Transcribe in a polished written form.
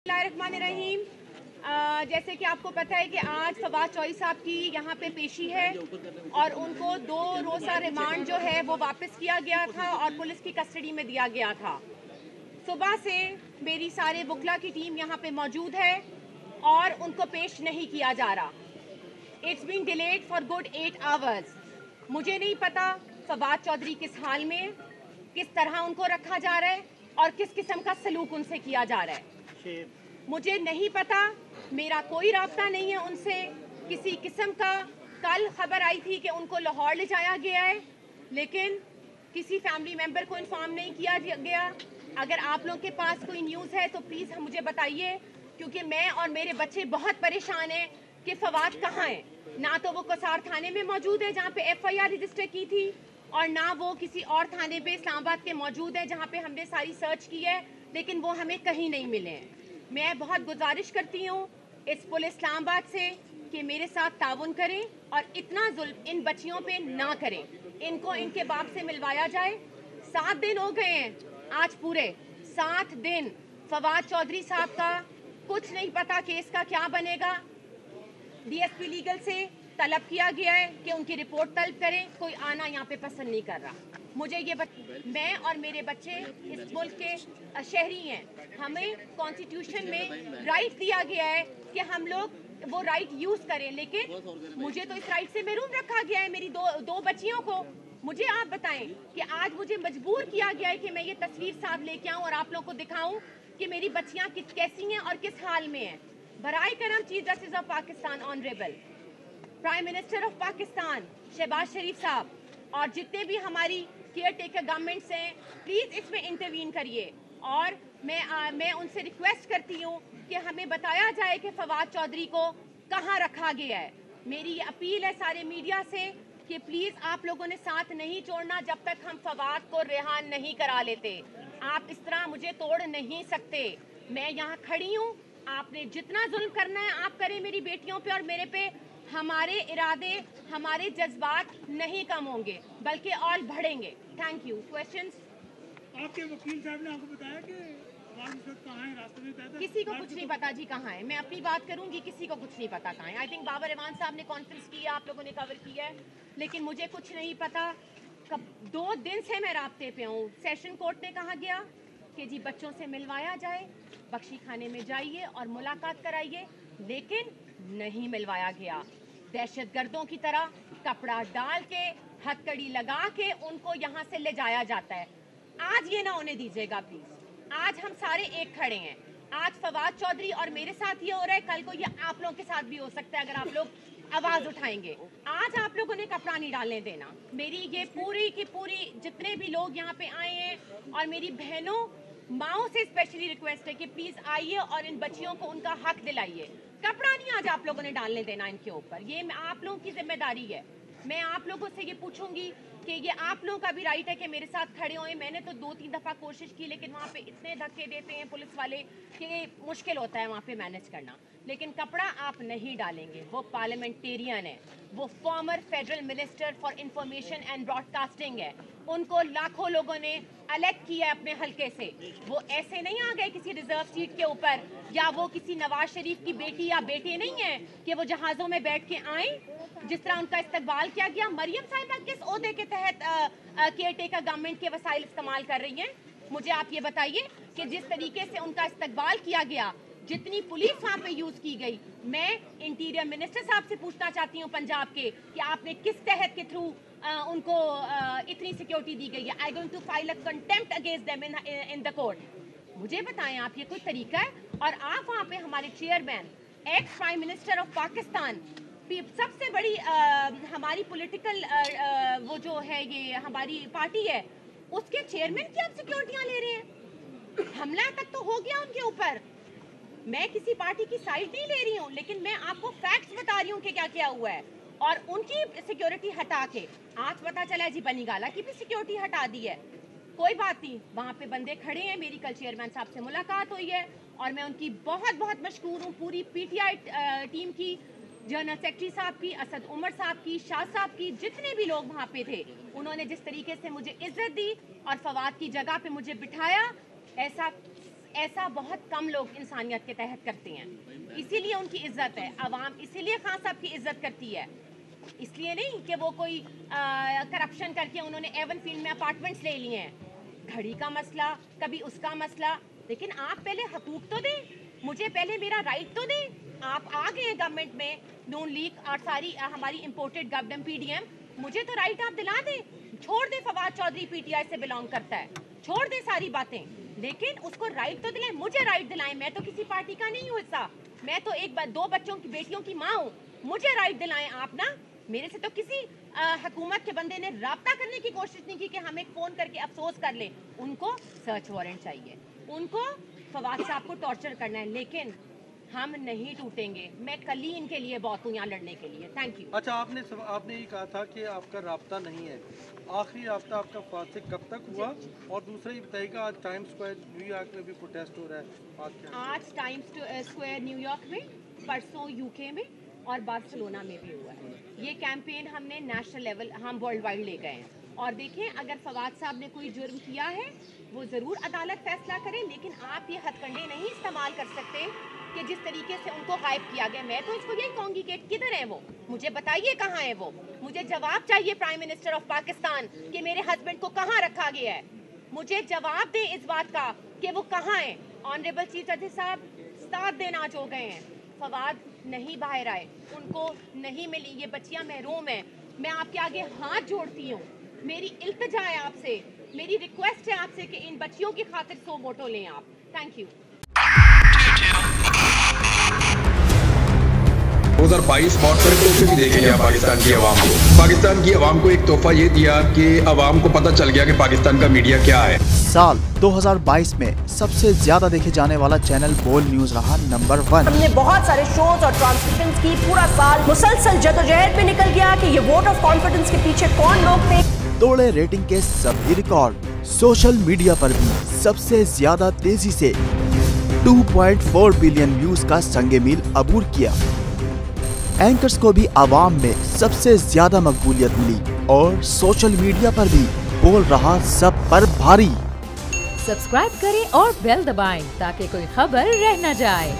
बिस्मिल्लाहिर्रहमानिर्रहीम। जैसे कि आपको पता है कि आज फवाद चौधरी साहब की यहाँ पे पेशी है और उनको 2 रोज़ा रिमांड जो है वो वापस किया गया था और पुलिस की कस्टडी में दिया गया था। सुबह से मेरी सारे वकला की टीम यहाँ पे मौजूद है और उनको पेश नहीं किया जा रहा। It's been delayed for good 8 hours. मुझे नहीं पता फवाद चौधरी किस हाल में, किस तरह उनको रखा जा रहा है और किस किस्म का सलूक उनसे किया जा रहा है। मुझे नहीं पता, मेरा कोई राब्ता नहीं है उनसे किसी किस्म का। कल खबर आई थी कि उनको लाहौर ले जाया गया है, लेकिन किसी फैमिली मेंबर को इन्फॉर्म नहीं किया गया। अगर आप लोगों के पास कोई न्यूज़ है तो प्लीज़ मुझे बताइए, क्योंकि मैं और मेरे बच्चे बहुत परेशान हैं कि फवाद कहाँ है। ना तो वो कसार थाने में मौजूद है जहाँ पे FIR रजिस्टर की थी, और ना वो किसी और थाने पे इस्लामाबाद के मौजूद है जहाँ पे हमने सारी सर्च की है, लेकिन वो हमें कहीं नहीं मिले हैं। मैं बहुत गुजारिश करती हूँ इस पुलिस इस्लामाबाद से कि मेरे साथ ताउन करें और इतना जुल्म इन बच्चियों पे ना करें। इनको इनके बाप से मिलवाया जाए। 7 दिन हो गए हैं आज, पूरे 7 दिन फवाद चौधरी साहब का कुछ नहीं पता केस का क्या बनेगा। DSP लीगल से तलब किया गया है कि उनकी रिपोर्ट तलब करें, कोई आना यहाँ पे पसंद नहीं कर रहा। मुझे ये मैं और मेरे बच्चे इस मुल्क के शहरी हैं। हमें कॉन्स्टिट्यूशन में राइट दिया गया है कि हम लोग वो राइट यूज़ करें, लेकिन मुझे तो इस राइट से महरूम रखा गया है, मेरी दो बच्चियों को। मुझे आप बताएं कि आज मुझे मजबूर किया गया है कि मैं ये तस्वीर साथ लेके आऊँ और आप लोग को दिखाऊँ कि मेरी बच्चियाँ कैसी हैं और किस हाल में हैं। बराए करम chief justice of Pakistan, honourable prime minister of Pakistan Shahbaz Sharif sahab, और जितने भी हमारी केयर टेकर गवर्नमेंट्स हैं, प्लीज़ इसमें इंटरवीन करिए। और मैं उनसे रिक्वेस्ट करती हूँ कि हमें बताया जाए कि फवाद चौधरी को कहाँ रखा गया है। मेरी ये अपील है सारे मीडिया से कि प्लीज़ आप लोगों ने साथ नहीं छोड़ना जब तक हम फवाद को रिहा नहीं करा लेते। आप इस तरह मुझे तोड़ नहीं सकते। मैं यहाँ खड़ी हूँ, आपने जितना जुल्म करना है आप करें मेरी बेटियों पे और मेरे पे। हमारे इरादे, हमारे जज्बात नहीं कम होंगे बल्कि और बढ़ेंगे। Thank you. क्वेश्चंस? आपके वकील साहब ने आपको बताया कि कहाँ है, रास्ते में तय? किसी को कुछ नहीं पता जी कहाँ है। मैं अपनी बात करूंगी, किसी को कुछ नहीं पता कहाँ है। आई थिंक बाबर इमान साहब ने कॉन्फ्रेंस की है, आप लोगों ने कवर किया है, लेकिन मुझे कुछ नहीं पता। 2 दिन से मैं राब्ते पे हूँ। सेशन कोर्ट ने कहा गया कि जी बच्चों से मिलवाया जाए, बख्शी खाने में जाइए और मुलाकात कराइए, लेकिन नहीं मिलवाया गया। दहशतगर्दों की तरह कपड़ा डाल के, हथकड़ी लगा के उनको यहाँ से ले जाया जाता है। आज ये ना होने दीजिएगा प्लीज। आज हम सारे एक खड़े हैं। आज फवाद चौधरी और मेरे साथ ये हो रहा है, कल को ये आप लोगों के साथ भी हो सकता है अगर आप लोग आवाज उठाएंगे। आज आप लोगों ने कपड़ा नहीं डालने देना। मेरी ये पूरी की पूरी जितने भी लोग यहाँ पे आए हैं और मेरी बहनों माओ से स्पेशली रिक्वेस्ट है कि प्लीज आइए और इन बच्चियों को उनका हक दिलाइए। कपड़ा नहीं आज आप लोगों ने डालने देना इनके ऊपर, ये आप लोगों की जिम्मेदारी है। मैं आप लोगों से ये पूछूंगी कि ये आप लोगों का भी राइट है कि मेरे साथ खड़े होए। मैंने तो 2-3 दफ़ा कोशिश की, लेकिन वहाँ पे इतने धक्के देते हैं पुलिस वाले कि मुश्किल होता है वहाँ पे मैनेज करना। लेकिन कपड़ा आप नहीं डालेंगे। वो पार्लियामेंटेरियन है, वो farmer federal minister for information and broadcasting है। उनको लाखों लोगों ने इलेक्ट किया है अपने हल्के से। वो ऐसे नहीं आ गए किसी रिजर्व सीट के ऊपर, या वो किसी नवाज शरीफ की बेटी या बेटे नहीं है कि वो जहाज़ों में बैठ के आए। जिस तरह उनका इस्तकबाल किया गया, मरियम साहिबा किस ओहदे के तहत केयर टेकर गवर्नमेंट के वसाइल इस्तेमाल कर रही हैं? मुझे आप ये बताइए कि जिस तरीके से उनका इस्तकबाल किया गया, जितनी पुलिस वहाँ पे यूज़ की गई, मैं इंटीरियर मिनिस्टर साहब से पूछना चाहती हूँ पंजाब के कि आपने किस तहत के थ्रू उनको इतनी सिक्योरिटी दी गई है। I going to file a contempt against them in the court. मुझे बताएं आप, ये कोई तरीका है? और आप वहाँ पे हमारे chairman, ex prime minister of Pakistan, सबसे बड़ी हमारी पॉलिटिकल वो जो है ये हमारी पार्टी है, उसके चेयरमैन की आप सिक्योरिटियाँ ले रहे हैं। हमला तक तो हो गया उनके ऊपर। मैं किसी पार्टी की साइड नहीं ले रही हूँ, लेकिन मैं आपको फैक्ट्स बता रही हूँ कि क्या क्या हुआ है। और उनकी सिक्योरिटी हटा के आज पता चला है जी बनीगाला की भी सिक्योरिटी हटा दी है। कोई बात नहीं, वहाँ पे बंदे खड़े हैं। मेरी कल चेयरमैन साहब से मुलाकात हुई है और मैं उनकी बहुत बहुत मशकूर हूँ, पूरी PTI टीम की, जनरल सेक्रेटरी साहब की, असद उमर साहब की, शाह साहब की, जितने भी लोग वहाँ पे थे। उन्होंने जिस तरीके से मुझे इज्जत दी और फवाद की जगह पे मुझे बिठाया, ऐसा ऐसा बहुत कम लोग इंसानियत के तहत करते हैं, इसीलिए उनकी इज्जत है। अवाम इसीलिए खान साहब की इज्जत करती है, इसलिए नहीं कि वो कोई करप्शन करके उन्होंने एवनफील्ड में अपार्टमेंट्स ले लिए हैं। घड़ी का मसला, कभी उसका मसला, लेकिन आप पहले हकूक तो दें, मुझे पहले मेरा राइट तो दें। आप आ गए गवर्नमेंट में, नून लीग और सारी हमारी इम्पोर्टेड गवर्नमेंट पीडीएम, मुझे तो राइट आप दिला दें। छोड़ दे फवाद चौधरी पीटीआई से बिलोंग करता है, छोड़ दे सारी बातें, लेकिन उसको राइट तो दिलाएं, मुझे राइट दिलाएं। मैं तो किसी पार्टी का नहीं हूँ हिस्सा, मैं तो दो बच्चों की बेटियों की माँ हूँ, मुझे राइट दिलाएं आप ना। मेरे से तो किसी हुकूमत के बंदे ने राब्ता करने की कोशिश नहीं की कि हम एक फ़ोन करके अफसोस कर लें। उनको सर्च वारंट चाहिए, उनको फवाद साहब को टॉर्चर करना है, लेकिन हम नहीं टूटेंगे। मैं कल ही इनके लिए बहुत हूँ यहाँ लड़ने के लिए। Thank you. अच्छा, आपने ये कहा था कि आपका राब्ता नहीं है, आखिरी राब्ता आपका फवाद से कब तक हुआ? और दूसरा ये बताइएगा, आज टाइम्स स्क्वायर न्यूयॉर्क में भी प्रोटेस्ट हो रहा है, आज टाइम्स स्क्वायर न्यूयॉर्क में, परसों यूके में और बार्सिलोना में भी हुआ है। ये कैंपेन हमने नेशनल लेवल, हम वर्ल्ड वाइड ले गए हैं। और देखें, अगर फवाद साहब ने कोई जुर्म किया है वो ज़रूर अदालत फैसला करे, लेकिन आप ये हथकंडे नहीं इस्तेमाल कर सकते कि जिस तरीके से उनको गायब किया गया। मैं तो इसको यही कहूँगी कि किधर है वो, मुझे बताइए कहाँ है वो। मुझे जवाब चाहिए प्राइम मिनिस्टर ऑफ पाकिस्तान कि मेरे हस्बैंड को कहाँ रखा गया है। मुझे जवाब दें इस बात का कि वो कहाँ है। ऑनरेबल चीफ जस्टिस साहब 7 दिन आज हो गए हैं, फवाद नहीं बाहर आए, उनको नहीं मिली, ये बच्चियाँ महरूम हैं। मैं आपके आगे हाथ जोड़ती हूँ, मेरी इल्तिजा है आपसे, मेरी रिक्वेस्ट है आपसे कि इन बच्चियों की खातिर 100 वोटों लें आप। Thank you. 2022 बहुत सारे तोहफे भी देखे गया पाकिस्तान की आवाम को। पाकिस्तान की आवाम को एक तोहफा ये दिया कि आवाम को पता चल गया कि पाकिस्तान का मीडिया क्या है। साल 2022 में सबसे ज्यादा देखे जाने वाला चैनल बोल न्यूज रहा नंबर 1। हमने बहुत सारे शोज और ट्रांसमिशंस की, पूरा साल मुसलसल जदोजहद में निकल गया कि ये वोट ऑफ कॉन्फिडेंस के पीछे कौन लोग थे। तोड़े रेटिंग के सभी रिकॉर्ड। सोशल मीडिया पर भी सबसे ज्यादा तेजी से 2.4 बिलियन व्यूज का संगे मील अबूर किया। एंकर्स को भी आवाम में सबसे ज्यादा मकबूलियत मिली और सोशल मीडिया पर भी बोल रहा सब पर भारी। सब्सक्राइब करें और बेल दबाएं ताकि कोई खबर रह न जाए।